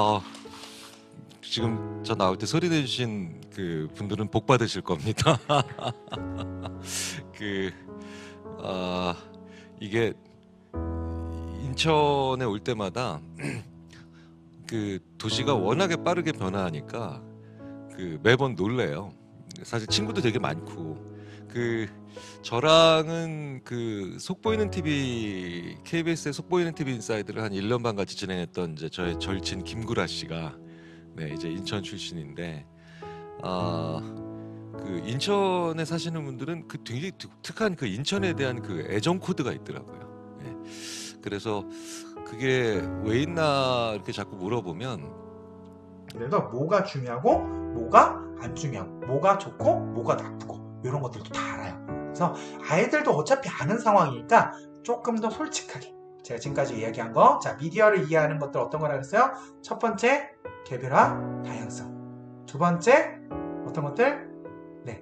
아, 지금 저 나올 때 소리 내주신 그 분들은 복 받으실 겁니다. 그, 아, 이게 인천에 올 때마다 그 도시가 워낙에 빠르게 변화하니까 그 매번 놀래요. 사실 친구도 되게 많고 그 저랑은 그 속보이는 TV KBS의 속보이는 TV 인사이드를 한 1년 반 같이 진행했던 이제 저의 절친 김구라 씨가 네 이제 인천 출신인데 그 인천에 사시는 분들은 그 굉장히 독특한 그 인천에 대한 그 애정 코드가 있더라고요. 네. 그래서 그게 왜 있나 이렇게 자꾸 물어보면 그래서 뭐가 중요하고 뭐가 안 중요하고 뭐가 좋고 뭐가 나쁘고 이런 것들도 다 알아요. 그래서 아이들도 어차피 아는 상황이니까 조금 더 솔직하게 제가 지금까지 이야기한 거, 자 미디어를 이해하는 것들 어떤 거라 그랬어요? 첫 번째 개별화, 다양성. 두 번째 어떤 것들? 네,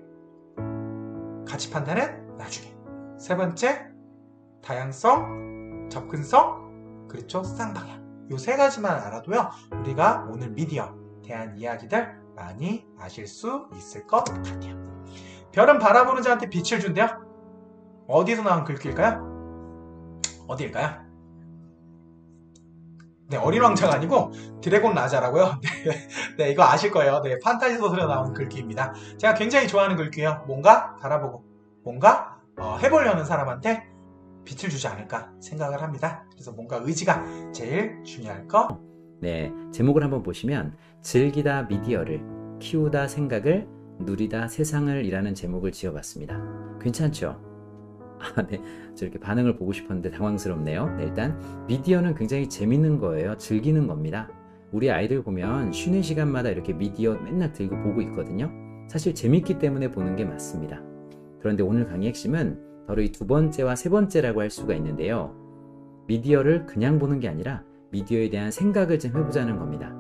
가치 판단은 나중에. 세 번째 다양성, 접근성, 그렇죠? 쌍방향. 요 세 가지만 알아도요, 우리가 오늘 미디어에 대한 이야기들 많이 아실 수 있을 것 같아요. 별은 바라보는 자한테 빛을 준대요. 어디서 나온 글귀일까요? 어디일까요? 네, 어린 왕자가 아니고 드래곤 라자라고요. 네, 이거 아실 거예요. 네, 판타지 소설에 나온 글귀입니다. 제가 굉장히 좋아하는 글귀예요. 뭔가 바라보고 뭔가 해보려는 사람한테 빛을 주지 않을까 생각을 합니다. 그래서 뭔가 의지가 제일 중요할 거. 네, 제목을 한번 보시면 즐기다 미디어를, 키우다 생각을, 누리다 세상을 이라는 제목을 지어봤습니다. 괜찮죠? 네, 저렇게 반응을 보고 싶었는데 당황스럽네요. 네, 일단 미디어는 굉장히 재밌는 거예요. 즐기는 겁니다. 우리 아이들 보면 쉬는 시간마다 이렇게 미디어 맨날 들고 보고 있거든요. 사실 재밌기 때문에 보는 게 맞습니다. 그런데 오늘 강의 핵심은 바로 이 두 번째와 세 번째라고 할 수가 있는데요. 미디어를 그냥 보는 게 아니라 미디어에 대한 생각을 좀 해보자는 겁니다.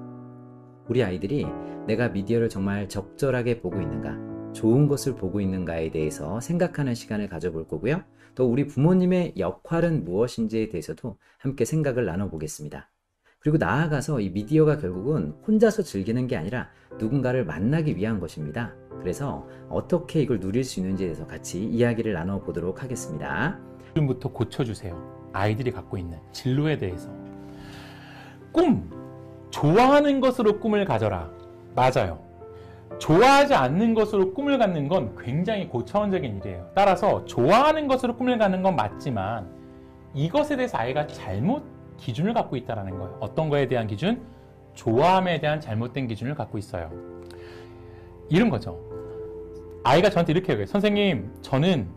우리 아이들이 내가 미디어를 정말 적절하게 보고 있는가, 좋은 것을 보고 있는가에 대해서 생각하는 시간을 가져볼 거고요. 또 우리 부모님의 역할은 무엇인지에 대해서도 함께 생각을 나눠보겠습니다. 그리고 나아가서 이 미디어가 결국은 혼자서 즐기는 게 아니라 누군가를 만나기 위한 것입니다. 그래서 어떻게 이걸 누릴 수 있는지에 대해서 같이 이야기를 나눠보도록 하겠습니다. 지금부터 고쳐주세요. 아이들이 갖고 있는 진로에 대해서. 꿈! 좋아하는 것으로 꿈을 가져라. 맞아요. 좋아하지 않는 것으로 꿈을 갖는 건 굉장히 고차원적인 일이에요. 따라서 좋아하는 것으로 꿈을 갖는 건 맞지만 이것에 대해서 아이가 잘못 기준을 갖고 있다는 거예요. 어떤 거에 대한 기준? 좋아함에 대한 잘못된 기준을 갖고 있어요. 이런 거죠. 아이가 저한테 이렇게 얘기해요. 선생님, 저는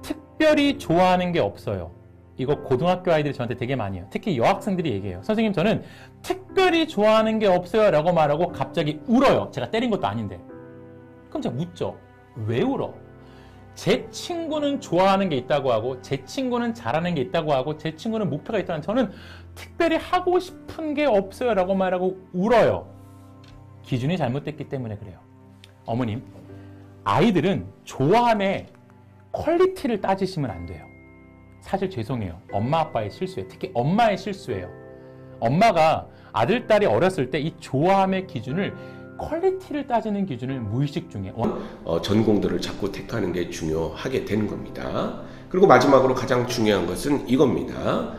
특별히 좋아하는 게 없어요. 이거 고등학교 아이들이 저한테 되게 많이 해요. 특히 여학생들이 얘기해요. 선생님, 저는 특별히 좋아하는 게 없어요 라고 말하고 갑자기 울어요. 제가 때린 것도 아닌데. 그럼 제가 묻죠. 왜 울어? 제 친구는 좋아하는 게 있다고 하고 제 친구는 잘하는 게 있다고 하고 제 친구는 목표가 있다는, 저는 특별히 하고 싶은 게 없어요 라고 말하고 울어요. 기준이 잘못됐기 때문에 그래요. 어머님, 아이들은 좋아함의 퀄리티를 따지시면 안 돼요. 사실 죄송해요. 엄마 아빠의 실수예요. 특히 엄마의 실수예요. 엄마가 아들, 딸이 어렸을 때 이 좋아함의 기준을, 퀄리티를 따지는 기준을 무의식 중에 전공들을 자꾸 택하는 게 중요하게 되는 겁니다. 그리고 마지막으로 가장 중요한 것은 이겁니다.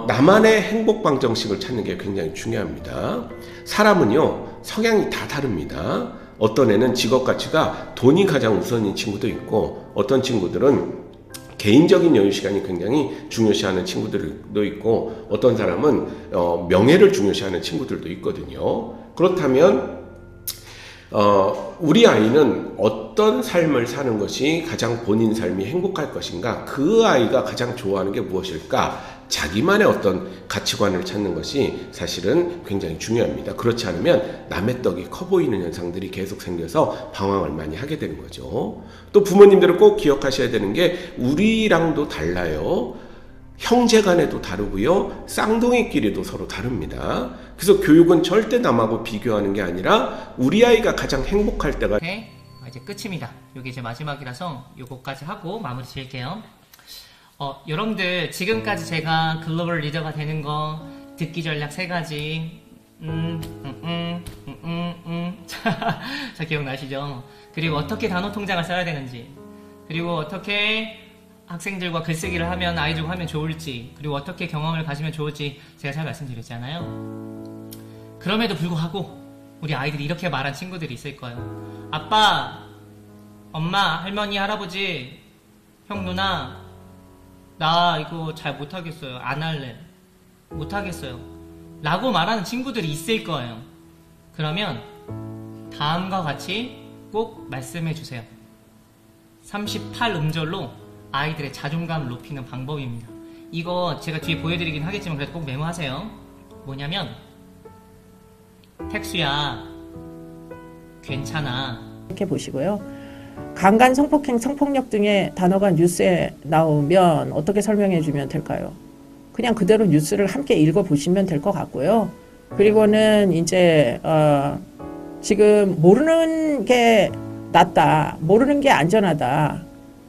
나만의 행복 방정식을 찾는 게 굉장히 중요합니다. 사람은요, 성향이 다 다릅니다. 어떤 애는 직업 가치가 돈이 가장 우선인 친구도 있고, 어떤 친구들은 개인적인 여유 시간이 굉장히 중요시하는 친구들도 있고, 어떤 사람은 명예를 중요시하는 친구들도 있거든요. 그렇다면 우리 아이는 어떤 삶을 사는 것이 가장 본인 삶이 행복할 것인가, 그 아이가 가장 좋아하는 게 무엇일까, 자기만의 어떤 가치관을 찾는 것이 사실은 굉장히 중요합니다. 그렇지 않으면 남의 떡이 커 보이는 현상들이 계속 생겨서 방황을 많이 하게 되는 거죠. 또 부모님들은 꼭 기억하셔야 되는 게 우리랑도 달라요. 형제간에도 다르고요, 쌍둥이끼리도 서로 다릅니다. 그래서 교육은 절대 남하고 비교하는 게 아니라 우리 아이가 가장 행복할 때가. 네, 이제 끝입니다. 이게 이제 마지막이라서 요거까지 하고 마무리 지을게요. 여러분들 지금까지 제가 글로벌 리더가 되는 거 듣기 전략 3가지 자, 기억나시죠? 그리고 어떻게 단어 통장을 써야 되는지, 그리고 어떻게 학생들과 글쓰기를 하면, 아이들과 하면 좋을지, 그리고 어떻게 경험을 가지면 좋을지 제가 잘 말씀드렸잖아요. 그럼에도 불구하고 우리 아이들이 이렇게 말한 친구들이 있을 거예요. 아빠, 엄마, 할머니, 할아버지, 형, 누나, 나 이거 잘 못하겠어요. 안 할래. 못하겠어요. 라고 말하는 친구들이 있을 거예요. 그러면 다음과 같이 꼭 말씀해 주세요. 38음절로 아이들의 자존감을 높이는 방법입니다. 이거 제가 뒤에 보여드리긴 하겠지만 그래도 꼭 메모하세요. 뭐냐면, 택수야, 괜찮아. 이렇게 보시고요. 강간, 성폭행, 성폭력 등의 단어가 뉴스에 나오면 어떻게 설명해 주면 될까요? 그냥 그대로 뉴스를 함께 읽어보시면 될 것 같고요. 그리고는 이제 지금 모르는 게 낫다, 모르는 게 안전하다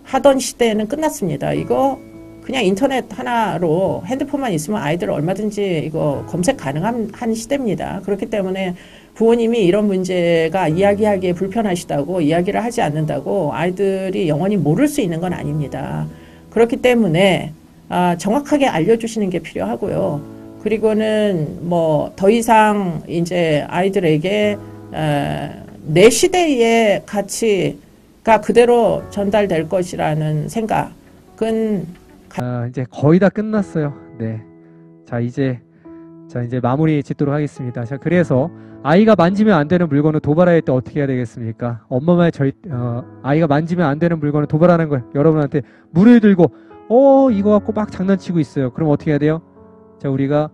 하던 시대는 끝났습니다. 이거 그냥 인터넷 하나로 핸드폰만 있으면 아이들 얼마든지 이거 검색 가능한 시대입니다. 그렇기 때문에 부모님이 이런 문제가 이야기하기에 불편하시다고 이야기를 하지 않는다고 아이들이 영원히 모를 수 있는 건 아닙니다. 그렇기 때문에 정확하게 알려주시는 게 필요하고요. 그리고는 뭐 더 이상 이제 아이들에게 내 시대의 가치가 그대로 전달될 것이라는 생각은 이제 거의 다 끝났어요. 네. 자, 이제 마무리 짓도록 하겠습니다. 자, 그래서 아이가 만지면 안 되는 물건을 도발할 때 어떻게 해야 되겠습니까? 엄마 말 아이가 만지면 안 되는 물건을 도발하는 거예요. 여러분한테 물을 들고 이거 갖고 막 장난치고 있어요. 그럼 어떻게 해야 돼요? 자, 우리가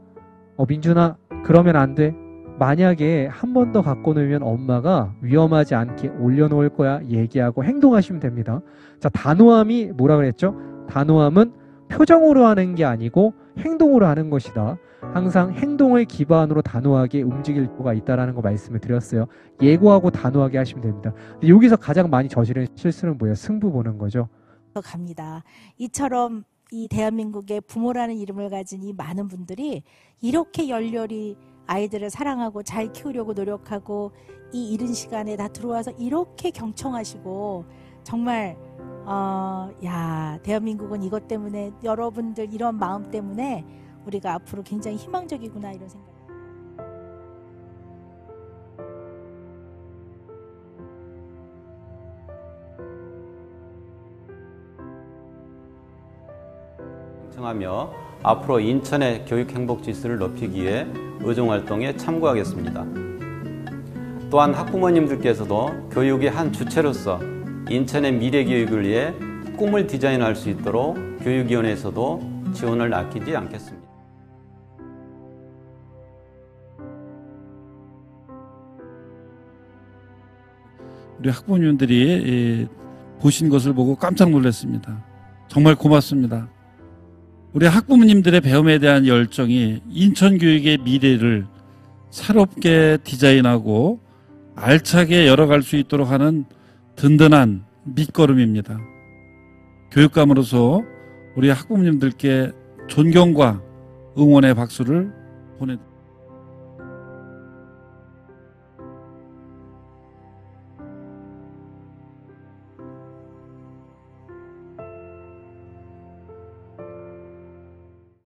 민준아, 그러면 안 돼. 만약에 한 번 더 갖고 놀면 엄마가 위험하지 않게 올려놓을 거야. 얘기하고 행동하시면 됩니다. 자, 단호함이 뭐라 그랬죠? 단호함은 표정으로 하는 게 아니고 행동으로 하는 것이다. 항상 행동을 기반으로 단호하게 움직일 필요가 있다는 거 말씀을 드렸어요. 예고하고 단호하게 하시면 됩니다. 근데 여기서 가장 많이 저지른 실수는 뭐예요? 승부 보는 거죠. 갑니다. 이처럼 이 대한민국의 부모라는 이름을 가진 이 많은 분들이 이렇게 열렬히 아이들을 사랑하고 잘 키우려고 노력하고 이 이른 시간에 다 들어와서 이렇게 경청하시고 정말 대한민국은 이것 때문에, 여러분들 이런 마음 때문에 우리가 앞으로 굉장히 희망적이구나 이런 생각. 청하며 앞으로 인천의 교육 행복 지수를 높이기 위해 의정활동에 참고하겠습니다. 또한 학부모님들께서도 교육의 한 주체로서 인천의 미래 교육을 위해 꿈을 디자인할 수 있도록 교육위원회에서도 지원을 아끼지 않겠습니다. 우리 학부모님들이 보신 것을 보고 깜짝 놀랐습니다. 정말 고맙습니다. 우리 학부모님들의 배움에 대한 열정이 인천교육의 미래를 새롭게 디자인하고 알차게 열어갈 수 있도록 하는 든든한 밑거름입니다. 교육감으로서 우리 학부모님들께 존경과 응원의 박수를 보내드립니다.